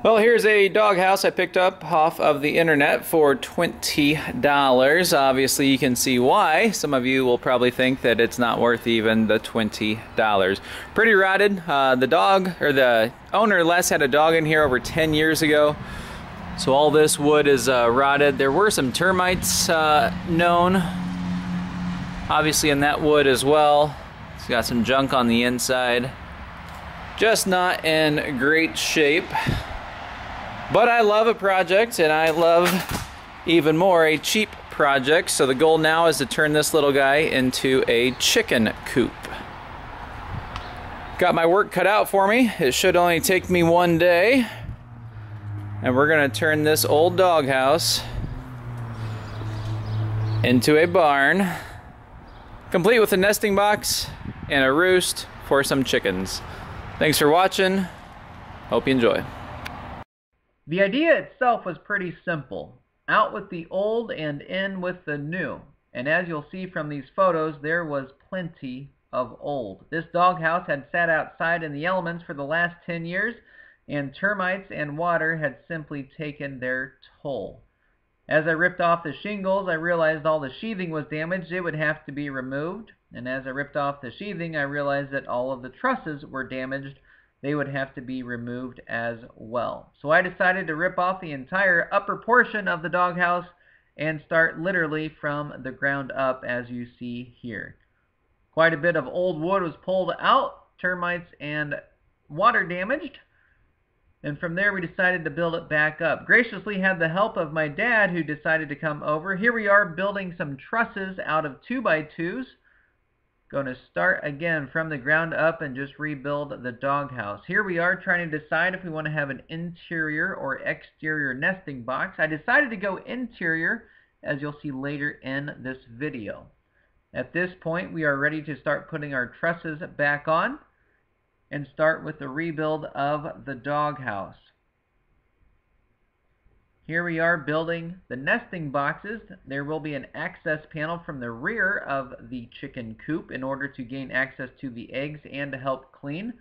Well, here's a doghouse I picked up off of the internet for $20. Obviously, you can see why. Some of you will probably think that it's not worth even the $20. Pretty rotted. The owner Les had a dog in here over 10 years ago. So all this wood is rotted. There were some termites known, obviously, in that wood as well. It's got some junk on the inside. Just not in great shape. But I love a project, and I love even more a cheap project. So the goal now is to turn this little guy into a chicken coop. Got my work cut out for me. It should only take me one day. And we're gonna turn this old doghouse into a barn, complete with a nesting box and a roost for some chickens. Thanks for watching. Hope you enjoy. The idea itself was pretty simple. Out with the old and in with the new. And as you'll see from these photos, there was plenty of old. This doghouse had sat outside in the elements for the last 10 years, and termites and water had simply taken their toll. As I ripped off the shingles, I realized all the sheathing was damaged. It would have to be removed. And as I ripped off the sheathing, I realized that all of the trusses were damaged. They would have to be removed as well. So I decided to rip off the entire upper portion of the doghouse and start literally from the ground up, as you see here. Quite a bit of old wood was pulled out, termites and water damaged. And from there we decided to build it back up. Graciously had the help of my dad, who decided to come over. Here we are building some trusses out of 2x2s. Going to start again from the ground up and just rebuild the doghouse. Here we are trying to decide if we want to have an interior or exterior nesting box. I decided to go interior, as you'll see later in this video. At this point, we are ready to start putting our trusses back on and start with the rebuild of the doghouse. Here we are building the nesting boxes. There will be an access panel from the rear of the chicken coop in order to gain access to the eggs and to help clean.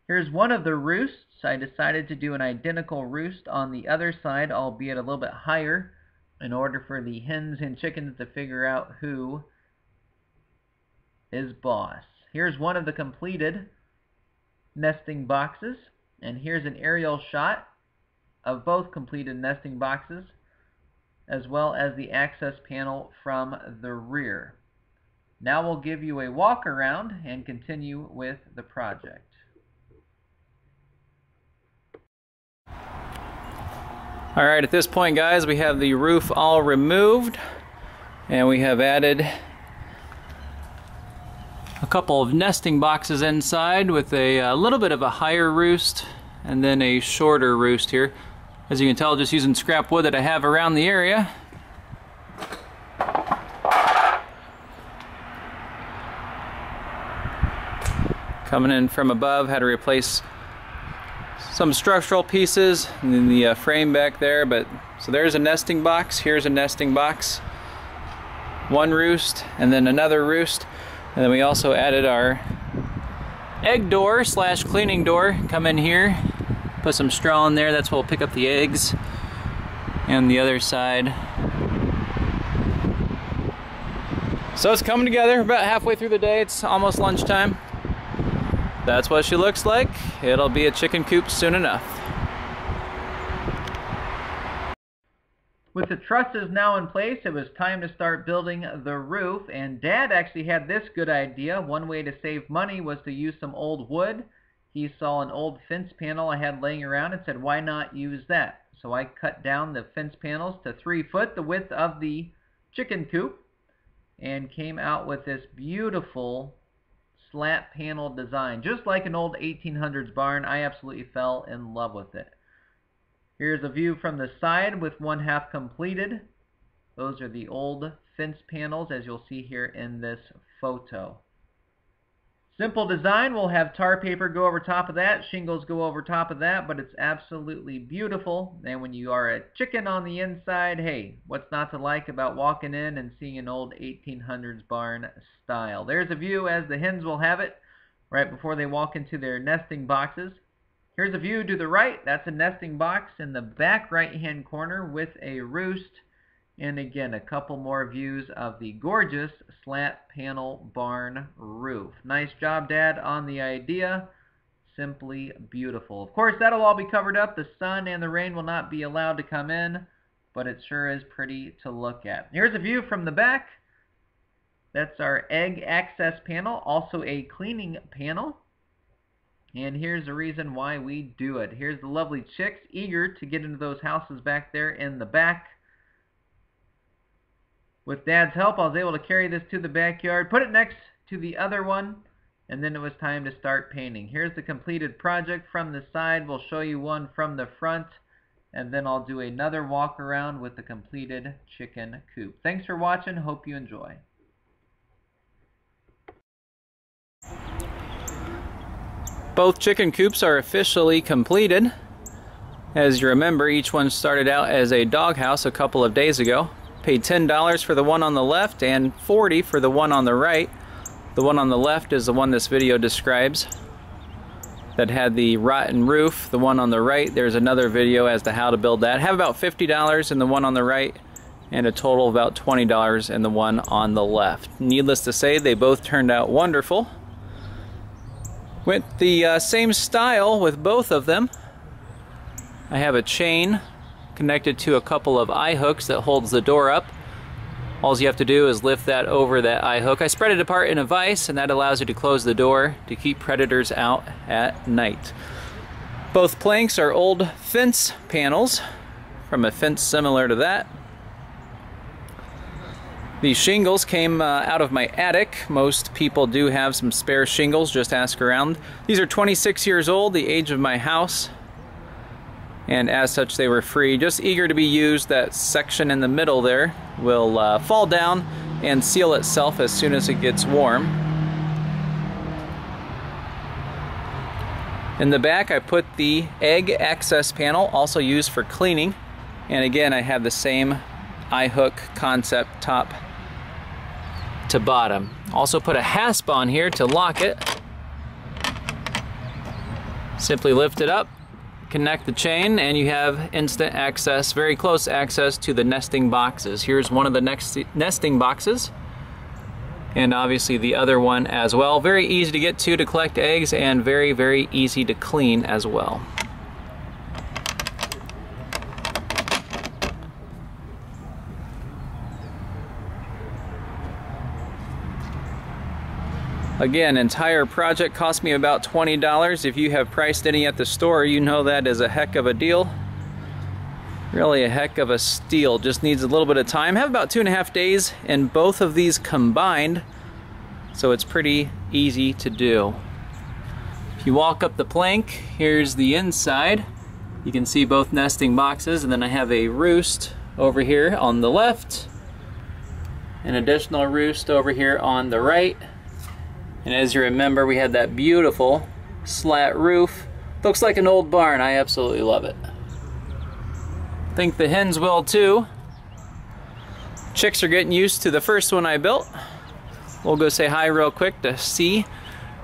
Here's one of the roosts. I decided to do an identical roost on the other side, albeit a little bit higher, in order for the hens and chickens to figure out who is boss. Here's one of the completed nesting boxes, and here's an aerial shot of both completed nesting boxes, as well as the access panel from the rear. Now we'll give you a walk around and continue with the project. Alright, at this point, guys, we have the roof all removed, and we have added a couple of nesting boxes inside with a little bit of a higher roost and then a shorter roost here. As you can tell, just using scrap wood that I have around the area. Coming in from above, had to replace some structural pieces and then the frame back there. But so there's a nesting box, here's a nesting box, one roost and then another roost. And then we also added our egg door slash cleaning door. Come in here, put some straw in there, that's what we'll pick up the eggs. And the other side. So it's coming together. We're about halfway through the day. It's almost lunchtime. That's what she looks like. It'll be a chicken coop soon enough. With the trusses now in place, it was time to start building the roof, and Dad actually had this good idea. One way to save money was to use some old wood. He saw an old fence panel I had laying around and said, why not use that? So I cut down the fence panels to 3 foot, the width of the chicken coop, and came out with this beautiful slat panel design. Just like an old 1800s barn, I absolutely fell in love with it. Here's a view from the side with one half completed. Those are the old fence panels, as you'll see here in this photo. Simple design. We'll have tar paper go over top of that, shingles go over top of that, but it's absolutely beautiful. And when you are a chicken on the inside, hey, what's not to like about walking in and seeing an old 1800s barn style? There's a view as the hens will have it right before they walk into their nesting boxes. Here's a view to the right. That's a nesting box in the back right-hand corner with a roost. And again, a couple more views of the gorgeous slant panel barn roof. Nice job, Dad, on the idea. Simply beautiful. Of course, that'll all be covered up. The sun and the rain will not be allowed to come in, but it sure is pretty to look at. Here's a view from the back. That's our egg access panel, also a cleaning panel. And here's the reason why we do it. Here's the lovely chicks eager to get into those houses back there in the back. With Dad's help, I was able to carry this to the backyard, put it next to the other one, and then it was time to start painting. Here's the completed project from the side. We'll show you one from the front, and then I'll do another walk around with the completed chicken coop. Thanks for watching. Hope you enjoy. Both chicken coops are officially completed. As you remember, each one started out as a doghouse a couple of days ago. Paid $10 for the one on the left and $40 for the one on the right. The one on the left is the one this video describes that had the rotten roof. The one on the right, there's another video as to how to build that. Have about $50 in the one on the right and a total of about $20 in the one on the left. Needless to say, they both turned out wonderful. Went the same style with both of them. I have a chain connected to a couple of eye hooks that holds the door up. All you have to do is lift that over that eye hook. I spread it apart in a vise, and that allows you to close the door to keep predators out at night. Both planks are old fence panels from a fence similar to that. These shingles came out of my attic. Most people do have some spare shingles, just ask around. These are 26 years old, the age of my house. And as such, they were free, just eager to be used. That section in the middle there will fall down and seal itself as soon as it gets warm. In the back, I put the egg access panel, also used for cleaning. And again, I have the same eye hook concept, top to bottom. Also put a hasp on here to lock it. Simply lift it up, connect the chain, and you have instant access, very close access to the nesting boxes. Here's one of the nesting boxes, and obviously the other one as well. Very easy to get to collect eggs, and very, very easy to clean as well. Again, entire project cost me about $20. If you have priced any at the store, you know that is a heck of a deal. Really a heck of a steal. Just needs a little bit of time. Have about 2.5 days in both of these combined, so it's pretty easy to do. If you walk up the plank, here's the inside. You can see both nesting boxes, and then I have a roost over here on the left, an additional roost over here on the right. And as you remember, we had that beautiful slat roof. Looks like an old barn. I absolutely love it. Think the hens will too. Chicks are getting used to the first one I built. We'll go say hi real quick to see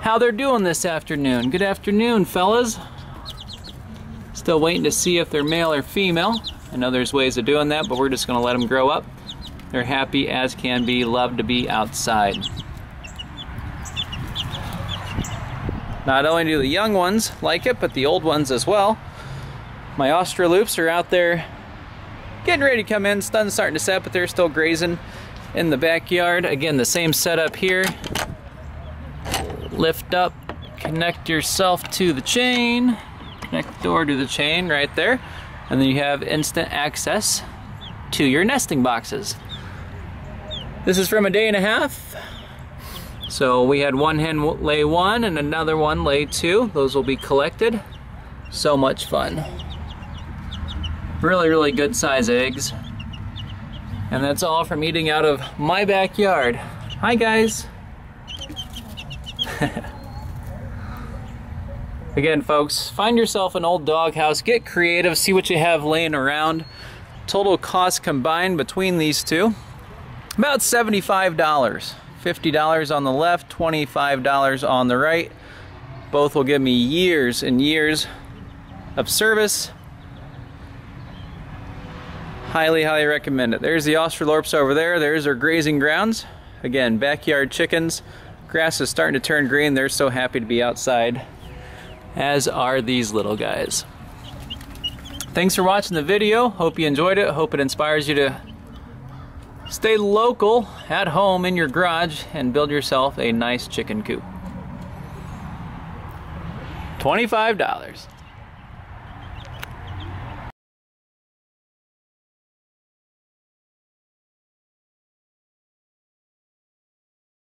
how they're doing this afternoon. Good afternoon, fellas. Still waiting to see if they're male or female. I know there's ways of doing that, but we're just gonna let them grow up. They're happy as can be, love to be outside. Not only do the young ones like it, but the old ones as well. My Australoops are out there getting ready to come in. Sun's starting to set, but they're still grazing in the backyard. Again, the same setup here. Lift up, connect yourself to the chain, connect the door to the chain right there, and then you have instant access to your nesting boxes. This is from a 1.5 days. So we had one hen lay 1 and another one lay 2. Those will be collected. So much fun. Really, really good size eggs. And that's all from eating out of my backyard. Hi guys. Again folks, find yourself an old doghouse, get creative, see what you have laying around. Total cost combined between these two, about $75. $50 on the left, $25 on the right. Both will give me years and years of service. Highly, highly recommend it. There's the Australorps over there. There's our grazing grounds. Again, backyard chickens. Grass is starting to turn green. They're so happy to be outside, as are these little guys. Thanks for watching the video. Hope you enjoyed it. Hope it inspires you to stay local, at home, in your garage, and build yourself a nice chicken coop. $25.